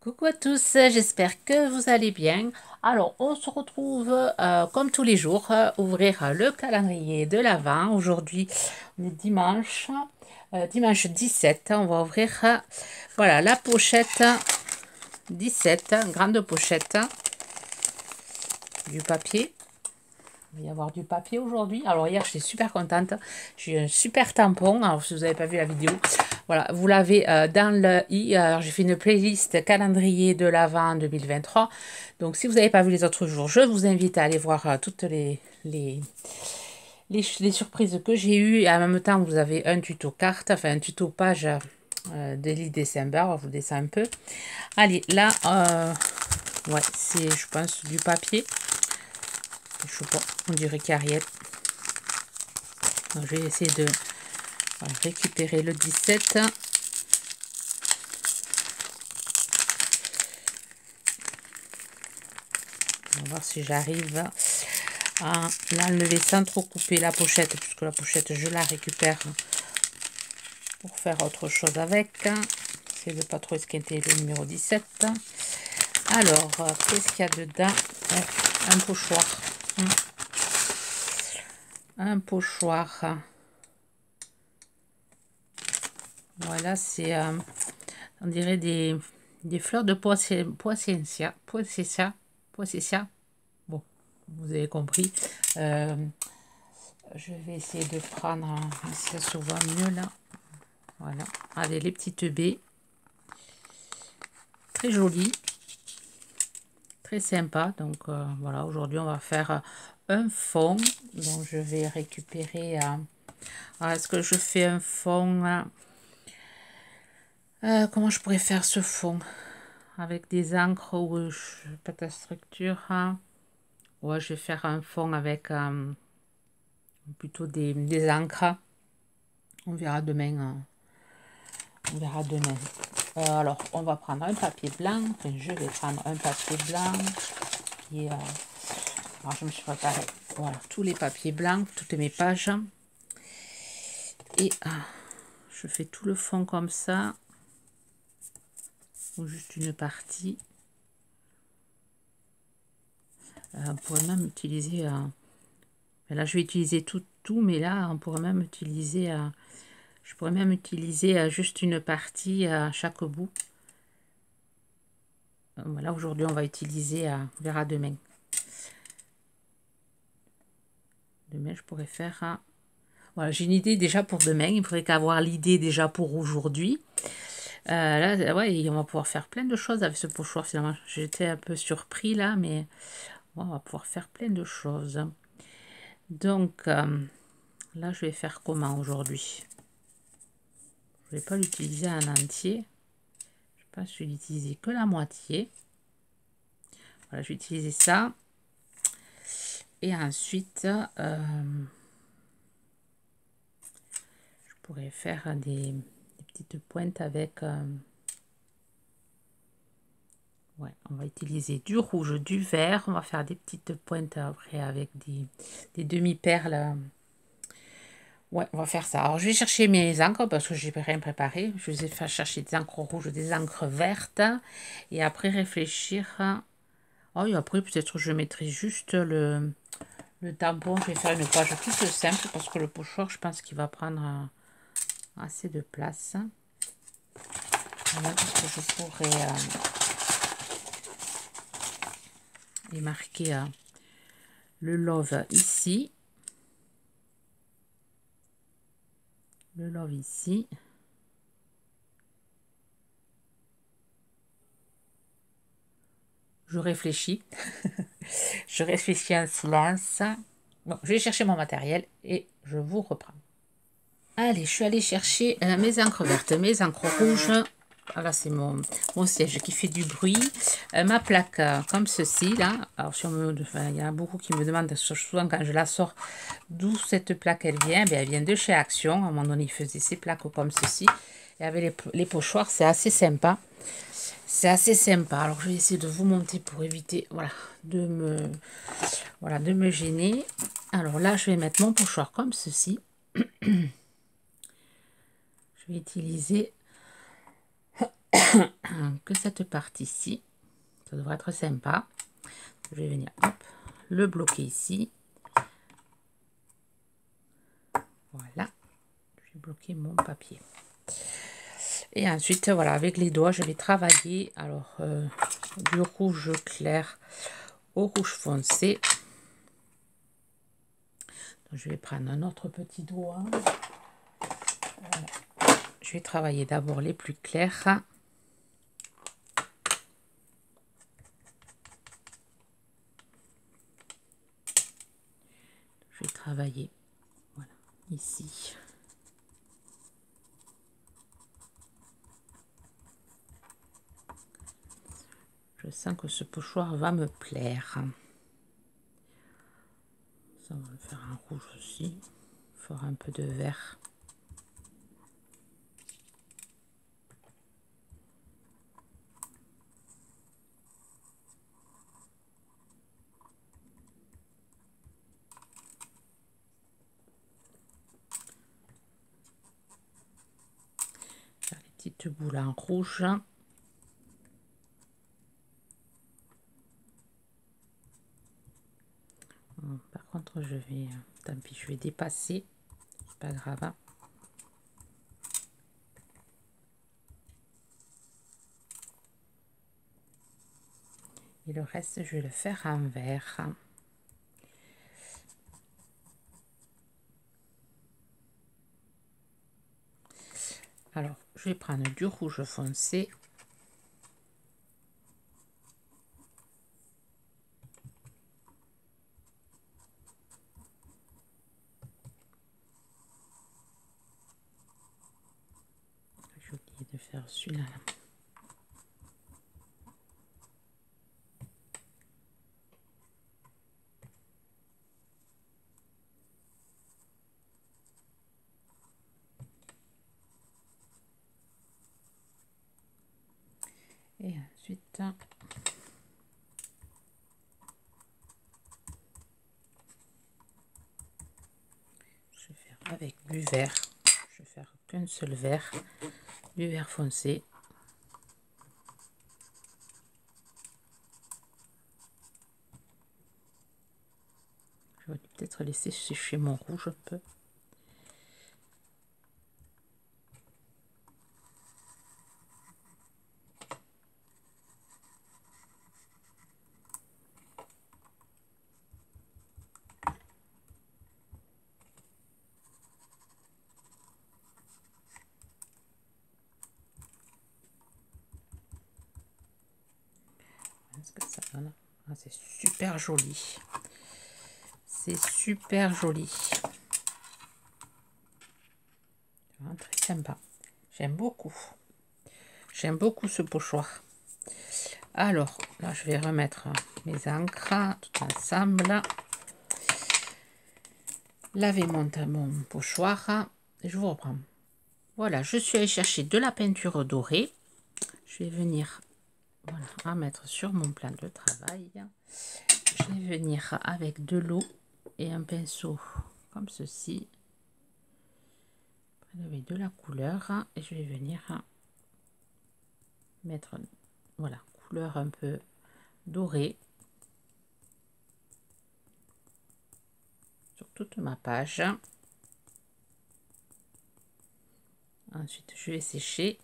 Coucou à tous, j'espère que vous allez bien. Alors, on se retrouve comme tous les jours, ouvrir le calendrier de l'Avent. Aujourd'hui, on est dimanche, dimanche 17. On va ouvrir voilà, la pochette 17, grande pochette, du papier. Il va y avoir du papier aujourd'hui. Alors hier, j'étais super contente. J'ai eu un super tampon. Alors si vous n'avez pas vu la vidéo, voilà, vous l'avez dans le i. Alors j'ai fait une playlist calendrier de l'Avent 2023. Donc si vous n'avez pas vu les autres jours, je vous invite à aller voir toutes les surprises que j'ai eues. Et en même temps, vous avez un tuto carte, enfin un tuto page Daily December. On va vous descendre un peu. Allez, là, ouais, c'est, je pense, du papier. Je sais pas, on dirait qu'Ariel. Je vais essayer de récupérer le 17. On va voir si j'arrive à l'enlever sans trop couper la pochette, puisque la pochette, je la récupère pour faire autre chose avec. C'est de pas trop esquinter le numéro 17. Alors, qu'est-ce qu'il y a dedans? Un pochoir. Un pochoir. Voilà, c'est, on dirait des fleurs de poisson. Bon, vous avez compris. Je vais essayer de prendre, ça se voit mieux là. Voilà, allez, les petites baies. Très jolies. Très sympa. Donc, voilà, aujourd'hui, on va faire un fond. Donc, je vais récupérer... est-ce que je fais un fond... comment je pourrais faire ce fond? Avec des encres ou pas de structure. Ouais, je vais faire un fond avec plutôt des encres. On verra demain. On verra demain. Alors, on va prendre un papier blanc. Enfin, je vais prendre un papier blanc. Et, alors, je me suis préparé. Voilà, tous les papiers blancs, toutes mes pages. Et je fais tout le fond comme ça. Ou juste une partie. On pourrait même utiliser... là, je vais utiliser tout, mais là, on pourrait même utiliser... je pourrais même utiliser juste une partie à chaque bout. Voilà, aujourd'hui, on va utiliser... on verra demain. Demain, je pourrais faire... voilà, j'ai une idée déjà pour demain. Il faudrait qu'avoir l'idée déjà pour aujourd'hui. Là, ouais, on va pouvoir faire plein de choses avec ce pochoir. Finalement, j'étais un peu surpris là, mais on va pouvoir faire plein de choses. Donc, là, je vais faire comment aujourd'hui? Je ne vais pas l'utiliser en entier. Je pense que je vais l'utiliser que la moitié. Voilà, je vais utiliser ça. Et ensuite, je pourrais faire des petites pointes avec... ouais, on va utiliser du rouge, du vert. On va faire des petites pointes après avec des demi-perles. Ouais, on va faire ça. Alors, je vais chercher mes encres parce que j'ai rien préparé. Je vais faire chercher des encres rouges, des encres vertes. Et après, réfléchir. Oh, et après, peut-être je mettrai juste le tampon. Je vais faire une page toute simple parce que le pochoir, je pense qu'il va prendre assez de place. Voilà, parce que je pourrais y marquer le love ici. Le love ici. Je réfléchis. Je réfléchis en silence. Bon, je vais chercher mon matériel et je vous reprends. Allez, je suis allée chercher mes encres vertes, mes encres rouges. Voilà, c'est mon siège qui fait du bruit. Ma plaque comme ceci, là. Alors, si il y a beaucoup qui me demandent souvent quand je la sors d'où cette plaque elle vient. Bien, elle vient de chez Action. À un moment donné, ils faisaient ces plaques comme ceci. Et avec les pochoirs, c'est assez sympa. C'est assez sympa. Alors, je vais essayer de vous monter pour éviter de me gêner. Alors là, je vais mettre mon pochoir comme ceci. Je vais utiliser que cette partie-ci. Ça devrait être sympa. Je vais venir hop, le bloquer ici. Voilà. Je vais bloquer mon papier. Et ensuite, voilà, avec les doigts, je vais travailler. Alors, du rouge clair au rouge foncé. Donc, je vais prendre un autre petit doigt. Voilà. Je vais travailler d'abord les plus clairs. Je vais travailler, voilà, ici. Je sens que ce pochoir va me plaire. Ça, on va le faire en rouge aussi. Il faudra un peu de vert. Faire les petites boules en rouge. Par contre, je vais, tant pis, je vais dépasser. C'est pas grave. Et le reste, je vais le faire en vert. Alors, je vais prendre du rouge foncé. J'ai oublié de faire celui-là. Et ensuite, je vais faire avec du vert. Je vais faire qu'un seul vert, du vert foncé. Je vais peut-être laisser sécher mon rouge un peu. Ce que ça donne. Ah, c'est super joli. C'est super joli. Très sympa. J'aime beaucoup. J'aime beaucoup ce pochoir. Alors, là, je vais remettre mes encres tout ensemble. Laver mon pochoir. Et je vous reprends. Voilà, je suis allée chercher de la peinture dorée. Je vais venir, voilà, à mettre sur mon plan de travail. Je vais venir avec de l'eau et un pinceau comme ceci. Prélever de la couleur et je vais venir mettre, voilà, couleur un peu dorée sur toute ma page. Ensuite, je vais sécher.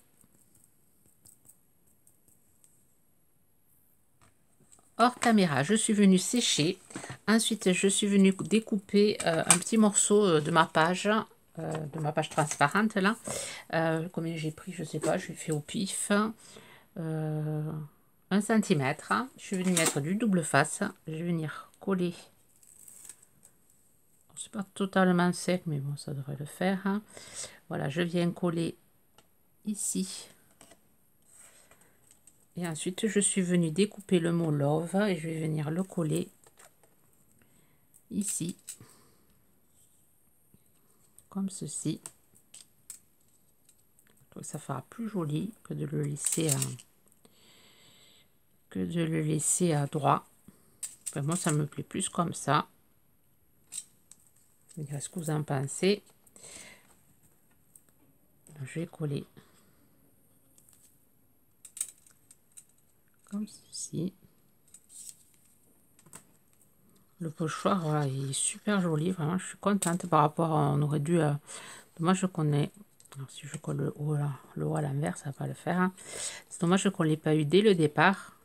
Hors caméra, je suis venue sécher. Ensuite, je suis venue découper un petit morceau de ma page transparente là. Combien j'ai pris, je sais pas, je l'ai fait au pif. 1 cm. Je suis venue mettre du double face. Je vais venir coller. C'est pas totalement sec, mais bon, ça devrait le faire. Voilà, je viens coller ici. Et ensuite, je suis venue découper le mot love et je vais venir le coller ici, comme ceci. Donc, ça fera plus joli que de le laisser à droit. Enfin, moi, ça me plaît plus comme ça. Qu'est-ce que vous en pensez? Je vais coller comme ceci. Le pochoir, voilà, il est super joli, vraiment, je suis contente par rapport à, on aurait dû, dommage je connais, alors si je colle le haut à l'envers, ça va pas le faire, hein. C'est dommage qu'on l'ait pas eu dès le départ,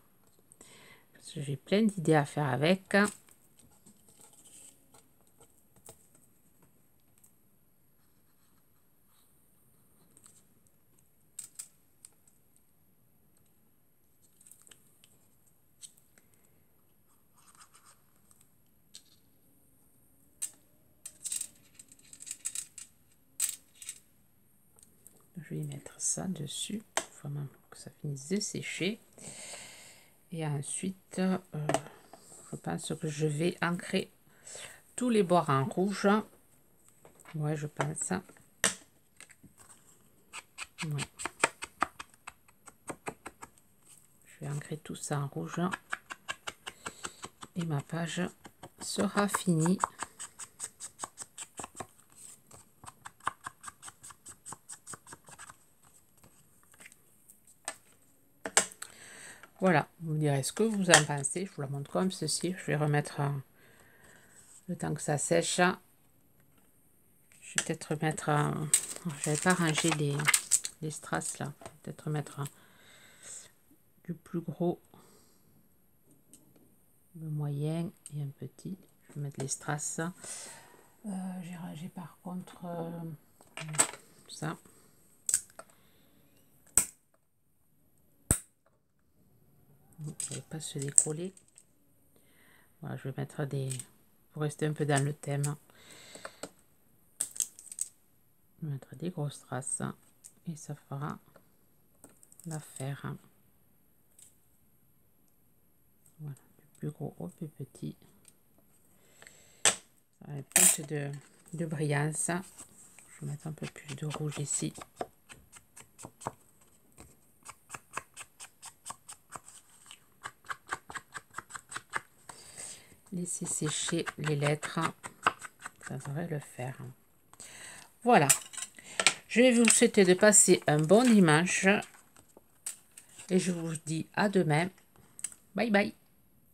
parce que j'ai plein d'idées à faire avec. Je vais mettre ça dessus, vraiment pour que ça finisse de sécher. Et ensuite, je pense que je vais ancrer tous les bords en rouge. Ouais, je pense. Ouais. Je vais ancrer tout ça en rouge. Et ma page sera finie. Voilà, vous me direz ce que vous en pensez. Je vous la montre comme ceci. Je vais remettre le temps que ça sèche. Je vais peut-être remettre... je n'avais pas rangé les strass là. Peut-être remettre du plus gros, le moyen et un petit. Je vais mettre les strass. J'ai rangé par contre ça. Ça ne va pas se décoller. Voilà, je vais mettre des... pour rester un peu dans le thème. Je vais mettre des grosses traces et ça fera l'affaire. Voilà, du plus gros au plus petit. Ça va plus de brillance. Je vais mettre un peu plus de rouge ici. Laisser sécher les lettres, ça devrait le faire. Voilà, je vais vous souhaiter de passer un bon dimanche et je vous dis à demain. Bye bye.